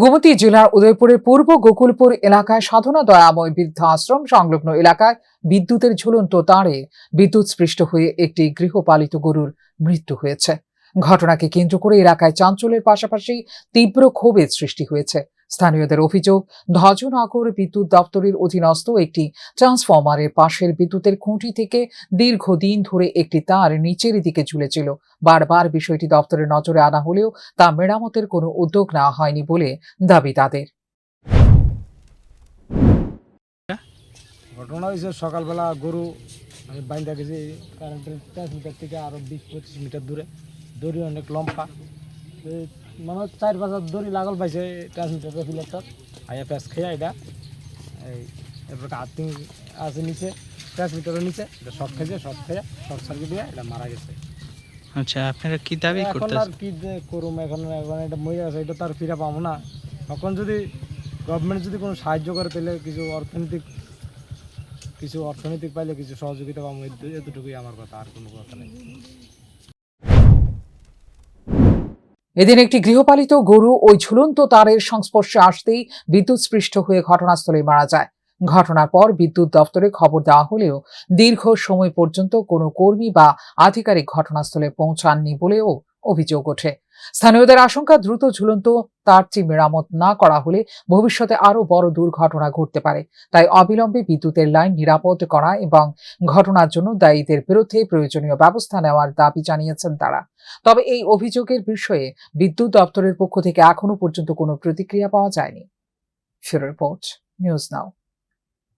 গোমতী জেলার উদয়পুরের পূর্ব গোকুলপুর এলাকায় সাধনা দয়াময় বৃদ্ধাশ্রম সংলগ্ন এলাকায় বিদ্যুতের ঝুলন্ত তারে বিদ্যুৎস্পৃষ্ট হয়ে একটি গৃহপালিত গরুর মৃত্যু হয়েছে। ঘটনাকে কেন্দ্র করে এলাকায় চাঞ্চল্যের পাশাপাশি তীব্র ক্ষোভের সৃষ্টি হয়েছে। স্থানীয়দের অভিযোগ, ধ্বজনগর বিদ্যুৎ দপ্তরের অধীনস্থ একটি ট্রান্সফরমারের পাশের বিদ্যুতের খুঁটি থেকে দীর্ঘদিন ধরে একটি তার নিচের দিকে ঝুলেছিল। বারবার বিষয়টি দপ্তরের নজরে আনা হলেও তা মেরামতের কোনো উদ্যোগ নেওয়া হয়নি বলে দাবি তাদের। ঘটনা হয়েছে সকালবেলা গরু আমি বাইন্দা গেছি কারেন্টের ট্রান্সমিটার থেকে আরও 20-25 মিটার দূরে। দড়ি অনেক লম্বা, মানে 4-5 হাত দড়ি লাগল পাইছে ট্রান্সমিটারের ফিলারটার। আইয়া প্যাঁচ খেয়ে এটা এরপর আর্থিং আছে নিচে, ট্রান্সমিটারের নিচে এটা শর্ট খেয়ে শর্ট সার্কিট দিয়ে এটা মারা গেছে। আচ্ছা, আপনারা কি দাবি এখন করতেছেন? আর কি যে করুম, এখন এটা মরে আছে, এটা তো আর ফিরে পাবো না। এখন যদি গভর্নমেন্ট যদি কোনো সাহায্য করে তাহলে কিছু অর্থনৈতিক পাইলে কিছু সহযোগিতা পাবো, এতটুকুই আমার কথা, আর কোনো কথা নেই। এদিন একটি গৃহপালিত গরু ওই ঝুলন্ত তারের সংস্পর্শে আসতেই বিদ্যুৎস্পৃষ্ট হয়ে ঘটনাস্থলে মারা যায়। ঘটনার পর বিদ্যুৎ দপ্তরে খবর দেওয়া হলেও দীর্ঘ সময় পর্যন্ত কোনো কর্মী বা আধিকারিক ঘটনাস্থলে পৌঁছাননি বলেও অভিযোগ ওঠে। স্থানীয়দের আশঙ্কা, দ্রুত ঝুলন্ত তারটি মেরামত না করা হলে ভবিষ্যতে আরো বড় দুর্ঘটনা ঘটতে পারে। তাই অবিলম্বে বিদ্যুতের লাইন নিরাপদ করা এবং ঘটনার জন্য দায়ীদের বিরুদ্ধে প্রয়োজনীয় ব্যবস্থা নেওয়ার দাবি জানিয়েছেন তারা। তবে এই অভিযোগের বিষয়ে বিদ্যুৎ দপ্তরের পক্ষ থেকে এখনো পর্যন্ত কোনো প্রতিক্রিয়া পাওয়া যায়নি। Bureau report, news now.